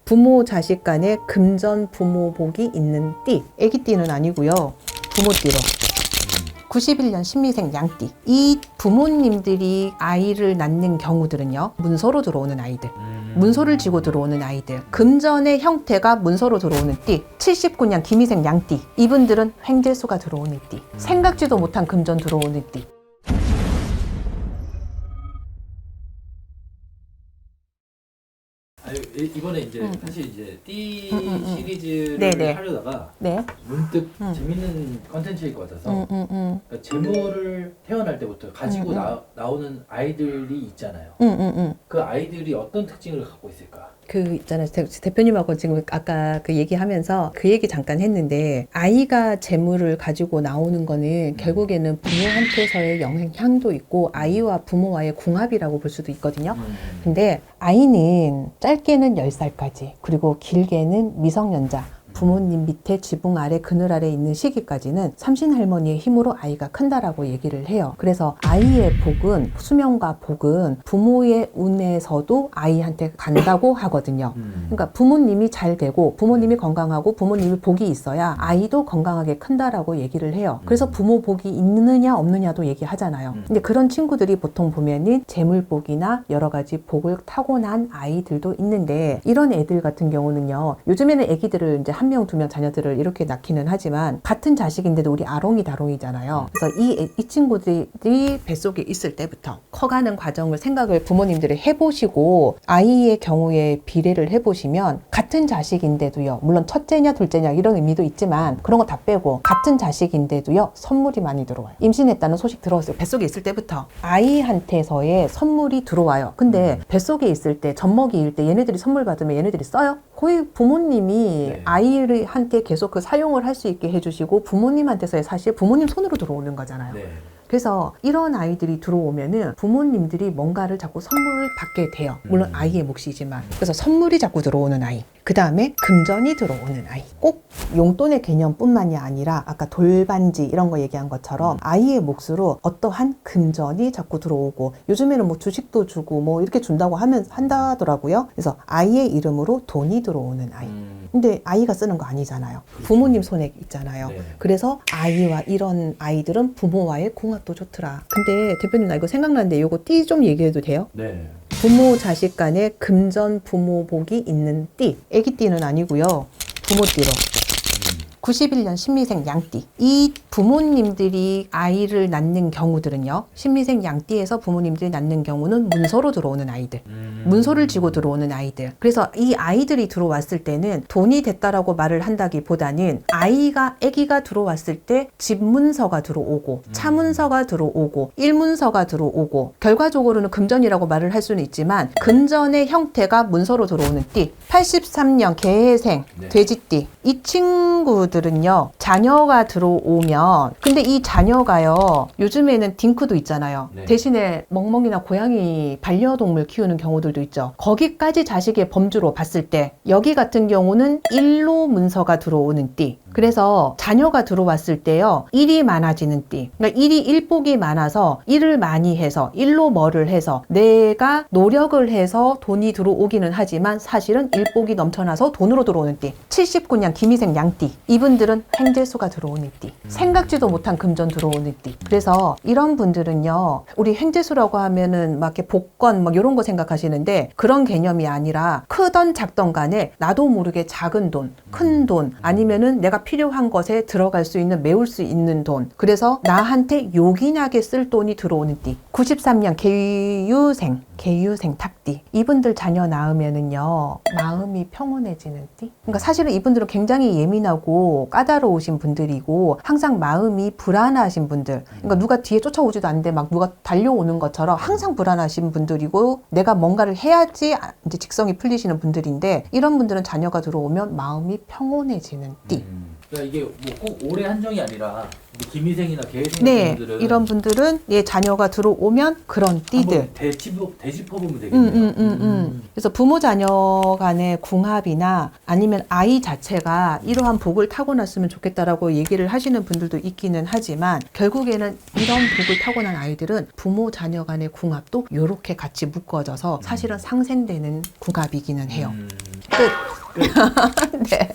부모 자식 간에 금전 부모복이 있는 띠. 애기띠는 아니고요. 부모띠로. 91년 신미생 양띠. 이 부모님들이 아이를 낳는 경우들은요, 문서로 들어오는 아이들, 문서를 지고 들어오는 아이들, 금전의 형태가 문서로 들어오는 띠. 79년 김희생 양띠. 이분들은 횡재수가 들어오는 띠. 생각지도 못한 금전 들어오는 띠. 아니, 이번에 이제 사실 이제 띠 시리즈를 네네. 하려다가 네. 문득 재밌는 컨텐츠일 것 같아서 그러니까 재물을 태어날 때부터 가지고 나오는 아이들이 있잖아요. 그 아이들이 어떤 특징을 갖고 있을까? 그 있잖아요. 대표님하고 지금 아까 그 얘기하면서 그 얘기 잠깐 했는데, 아이가 재물을 가지고 나오는 거는 결국에는 부모한테서의 영향도 있고 아이와 부모와의 궁합이라고 볼 수도 있거든요. 근데 아이는 짧게는 10살까지, 그리고 길게는 미성년자, 부모님 밑에 지붕 아래 그늘 아래 있는 시기까지는 삼신할머니의 힘으로 아이가 큰다라고 얘기를 해요. 그래서 아이의 복은, 수명과 복은 부모의 운에서도 아이한테 간다고 하거든요. 그러니까 부모님이 잘 되고 부모님이 건강하고 부모님이 복이 있어야 아이도 건강하게 큰다라고 얘기를 해요. 그래서 부모 복이 있느냐 없느냐도 얘기하잖아요. 근데 그런 친구들이 보통 보면은 재물복이나 여러 가지 복을 타고난 아이들도 있는데, 이런 애들 같은 경우는요, 요즘에는 애기들을 이제 한 명, 두 명 자녀들을 이렇게 낳기는 하지만 같은 자식인데도 우리 아롱이다롱이잖아요. 그래서 이 친구들이 뱃속에 있을 때부터 커가는 과정을 생각을 부모님들이 해보시고 아이의 경우에 비례를 해보시면, 같은 자식인데도요, 물론 첫째냐 둘째냐 이런 의미도 있지만 그런 거 다 빼고 같은 자식인데도요, 선물이 많이 들어와요. 임신했다는 소식 들어왔어요. 뱃속에 있을 때부터 아이한테서의 선물이 들어와요. 근데 뱃속에 있을 때, 젖먹이일 때 얘네들이 선물 받으면 얘네들이 써요? 거의 부모님이 아이를 한테 계속 그 사용을 할 수 있게 해주시고, 부모님한테서의 사실 부모님 손으로 들어오는 거잖아요. 네. 그래서 이런 아이들이 들어오면은 부모님들이 뭔가를 자꾸 선물을 받게 돼요. 물론 아이의 몫이지만. 그래서 선물이 자꾸 들어오는 아이. 그 다음에 금전이 들어오는 아이. 꼭 용돈의 개념뿐만이 아니라 아까 돌반지 이런 거 얘기한 것처럼 아이의 몫으로 어떠한 금전이 자꾸 들어오고, 요즘에는 뭐 주식도 주고 뭐 이렇게 준다고 한다더라고요. 그래서 아이의 이름으로 돈이 들어오는 아이. 근데 아이가 쓰는 거 아니잖아요. 부모님 손에 있잖아요. 네. 그래서 아이와 이런 아이들은 부모와의 궁합도 좋더라. 근데 대표님, 나 이거 생각나는데 이거 띠 좀 얘기해도 돼요? 네. 부모 자식 간에 금전 부모복이 있는 띠. 애기띠는 아니고요. 부모띠로. 91년 신미생 양띠. 이 부모님들이 아이를 낳는 경우들은요, 신미생 양띠에서 부모님들이 낳는 경우는 문서로 들어오는 아이들, 문서를 지고 들어오는 아이들. 그래서 이 아이들이 들어왔을 때는 돈이 됐다라고 말을 한다기보다는 아기가 들어왔을 때 집문서가 들어오고 차문서가 들어오고 일문서가 들어오고, 결과적으로는 금전이라고 말을 할 수는 있지만 금전의 형태가 문서로 들어오는 띠. 83년 개해생 돼지띠. 이 친구들은요, 자녀가 들어오면, 근데 이 자녀가요, 요즘에는 딩크도 있잖아요. 대신에 멍멍이나 고양이 반려동물 키우는 경우들도 있죠. 거기까지 자식의 범주로 봤을 때 여기 같은 경우는 일로 문서가 들어오는 띠. 그래서 자녀가 들어왔을 때요, 일이 많아지는 띠. 그러니까 일이 일복이 많아서 일을 많이 해서 일로 뭐를 해서 내가 노력을 해서 돈이 들어오기는 하지만 사실은 일복이 넘쳐나서 돈으로 들어오는 띠. 79년 김희생 양띠. 이분들은 횡재수가 들어오는 띠. 생각지도 못한 금전 들어오는 띠. 그래서 이런 분들은요, 우리 횡재수라고 하면은 막 이렇게 복권 막 이런 거 생각하시는데 그런 개념이 아니라, 크던 작던 간에 나도 모르게 작은 돈, 큰 돈, 아니면은 내가 필요한 것에 들어갈 수 있는, 메울 수 있는 돈, 그래서 나한테 요긴하게 쓸 돈이 들어오는 띠. 93년 개유생 탁띠. 이분들 자녀 낳으면은요, 마음이 평온해지는 띠. 그러니까 사실은 이분들은 굉장히 예민하고 까다로우신 분들이고 항상 마음이 불안하신 분들. 그러니까 누가 뒤에 쫓아오지도 않는데 막 누가 달려오는 것처럼 항상 불안하신 분들이고, 내가 뭔가를 해야지 이제 직성이 풀리시는 분들인데, 이런 분들은 자녀가 들어오면 마음이 평온해지는 띠. 그러니까 이게 뭐 꼭 올해 한정이 아니라 김희생이나 개혜생 네, 같은 분들은 이런 분들은 자녀가 들어오면 그런 띠들. 되짚어보면 되겠네요. 그래서 부모 자녀 간의 궁합이나 아니면 아이 자체가 이러한 복을 타고났으면 좋겠다라고 얘기를 하시는 분들도 있기는 하지만, 결국에는 이런 복을 타고난 아이들은 부모 자녀 간의 궁합도 이렇게 같이 묶어져서 사실은 상생되는 궁합이기는 해요. 끝. 끝. 네.